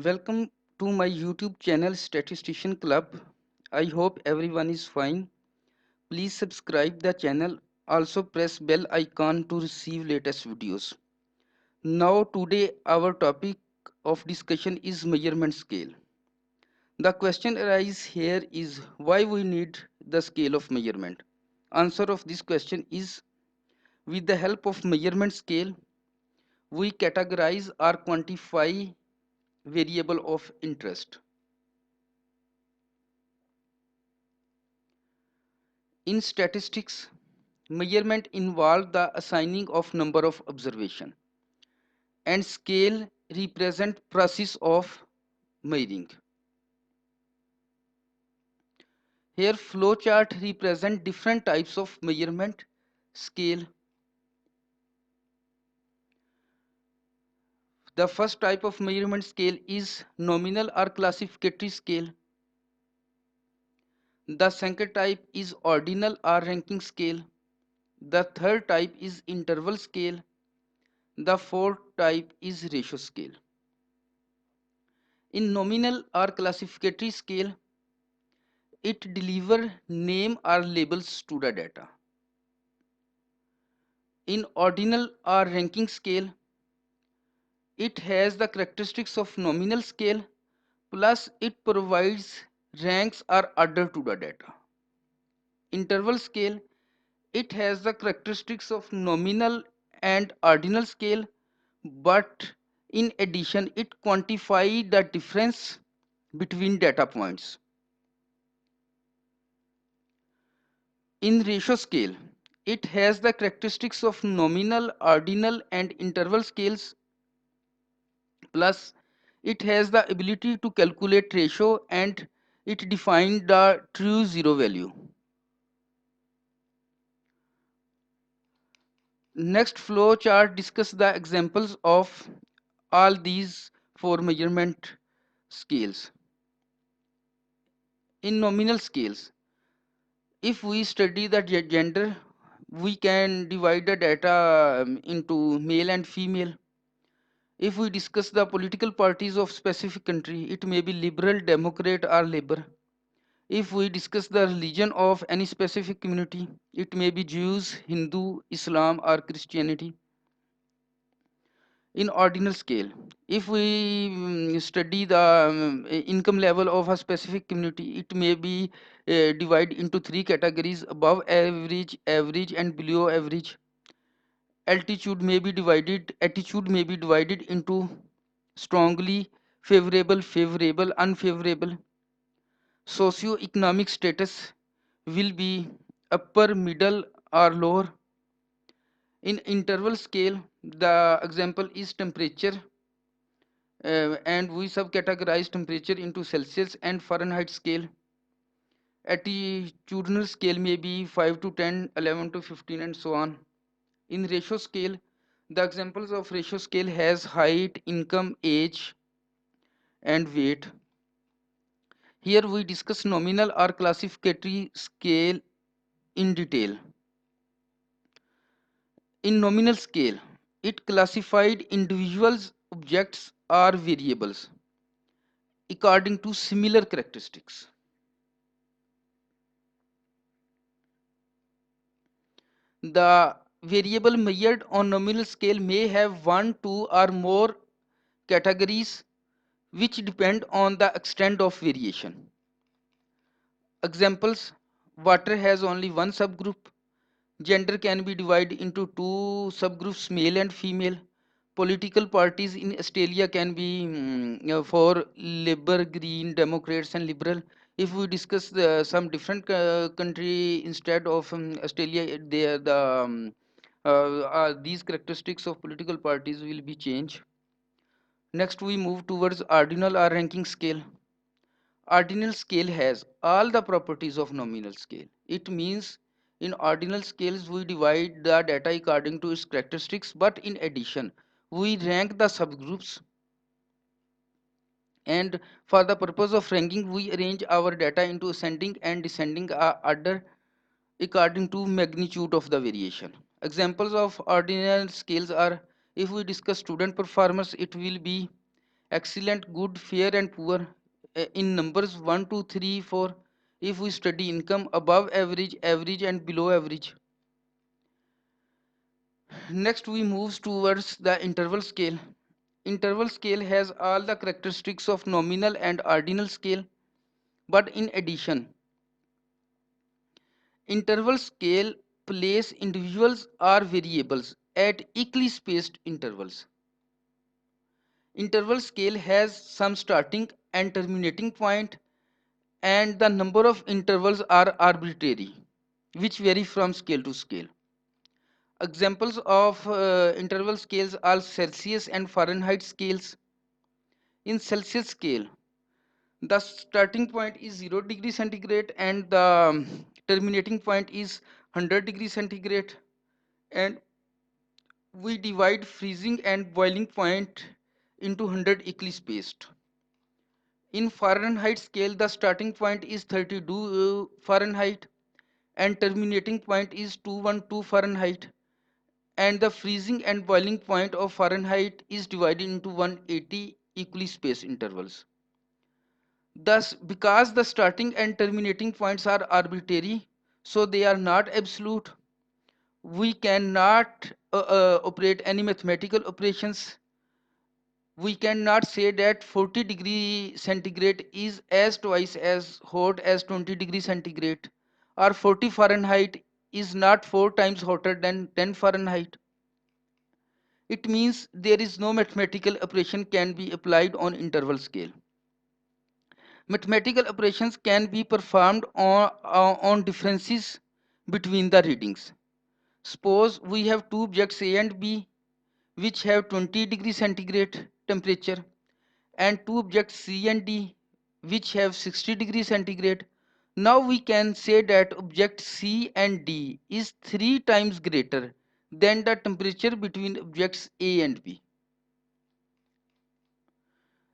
Welcome to my YouTube channel Statistician Club. I hope everyone is fine. Please subscribe the channel. Also press bell icon to receive latest videos. Now today our topic of discussion is measurement scale. The question arises here is why we need the scale of measurement. Answer of this question is with the help of measurement scale we categorize or quantify variable of interest. In statistics, measurement involves the assigning of number of observation and scale represent process of measuring. Here flowchart represent different types of measurement scale. The first type of measurement scale is nominal or classificatory scale. The second type is ordinal or ranking scale. The third type is interval scale. The fourth type is ratio scale. In nominal or classificatory scale, it delivers name or labels to the data. In ordinal or ranking scale, it has the characteristics of nominal scale plus it provides ranks or order to the data. Interval scale, it has the characteristics of nominal and ordinal scale, but in addition it quantifies the difference between data points. In ratio scale, it has the characteristics of nominal, ordinal and interval scales, plus it has the ability to calculate ratio and it defines the true zero value. Next flow chart discuss the examples of all these four measurement scales. In nominal scales, if we study the gender, we can divide the data into male and female. If we discuss the political parties of specific country, it may be liberal, democrat or labor. If we discuss the religion of any specific community, it may be Jews, Hindu, Islam or Christianity. In ordinal scale, if we study the income level of a specific community, it may be divided into three categories: above average, average and below average. Attitude may be divided into strongly favorable, favorable, unfavorable. Socio-economic status will be upper, middle or lower. In interval scale, the example is temperature, and we subcategorize temperature into Celsius and Fahrenheit scale. Attitudinal scale may be 5 to 10, 11 to 15 and so on. In ratio scale, the examples of ratio scale has height, income, age and weight. Here we discuss nominal or classificatory scale in detail. In nominal scale, it classified individuals, objects or variables according to similar characteristics. The variable measured on nominal scale may have one, two or more categories which depend on the extent of variation. Examples: water has only one subgroup. Gender can be divided into two subgroups, male and female. Political parties in Australia can be for Labour, Green, Democrats and Liberal. If we discuss some different country instead of Australia, these characteristics of political parties will be changed. Next we move towards ordinal or ranking scale. Ordinal scale has all the properties of nominal scale. It means in ordinal scales we divide the data according to its characteristics, but in addition we rank the subgroups, and for the purpose of ranking we arrange our data into ascending and descending order according to magnitude of the variation. Examples of ordinal scales are: if we discuss student performance, it will be excellent, good, fair, and poor in numbers 1, 2, 3, 4. If we study income, above average, average, and below average. Next, we move towards the interval scale. Interval scale has all the characteristics of nominal and ordinal scale, but in addition, interval scale place individuals or variables at equally spaced intervals. Interval scale has some starting and terminating point, and the number of intervals are arbitrary, which vary from scale to scale. Examples of interval scales are Celsius and Fahrenheit scales. In Celsius scale, the starting point is 0 degree centigrade and the terminating point is 100 degree centigrade, and we divide freezing and boiling point into 100 equally spaced. In Fahrenheit scale, the starting point is 32 Fahrenheit and terminating point is 212 Fahrenheit, and the freezing and boiling point of Fahrenheit is divided into 180 equally spaced intervals. Thus, because the starting and terminating points are arbitrary, so they are not absolute, we cannot operate any mathematical operations. We cannot say that 40 degree centigrade is as twice as hot as 20 degree centigrade, or 40 Fahrenheit is not 4 times hotter than 10 Fahrenheit. It means there is no mathematical operation can be applied on interval scale. Mathematical operations can be performed on differences between the readings. Suppose we have two objects A and B which have 20 degree centigrade temperature, and two objects C and D which have 60 degree centigrade. Now we can say that object C and D is 3 times greater than the temperature between objects A and B.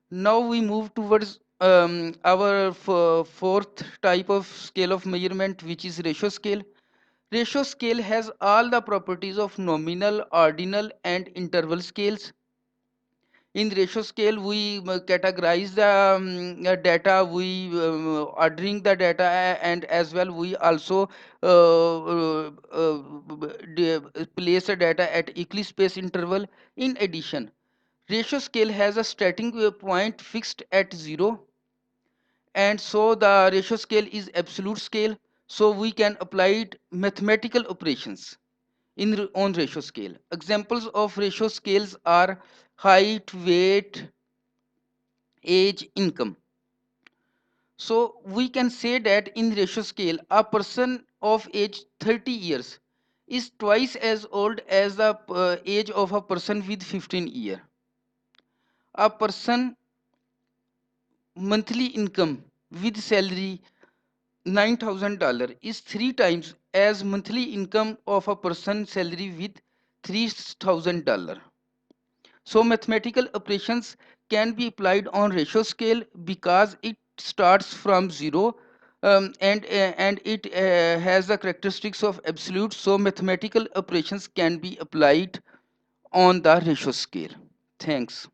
Now we move towards our fourth type of scale of measurement, which is ratio scale. Ratio scale has all the properties of nominal, ordinal, and interval scales. In ratio scale, we categorize the data, we ordering the data, and as well we also place the data at equally spaced interval. In addition, ratio scale has a starting point fixed at 0, and so the ratio scale is absolute scale, so we can apply it mathematical operations on ratio scale. Examples of ratio scales are height, weight, age, income. So we can say that in ratio scale, a person of age 30 years is twice as old as the age of a person with 15 years. A person monthly income with salary $9,000 is 3 times as monthly income of a person salary with $3,000. So mathematical operations can be applied on ratio scale because it starts from 0, and it has the characteristics of absolute. So mathematical operations can be applied on the ratio scale. Thanks.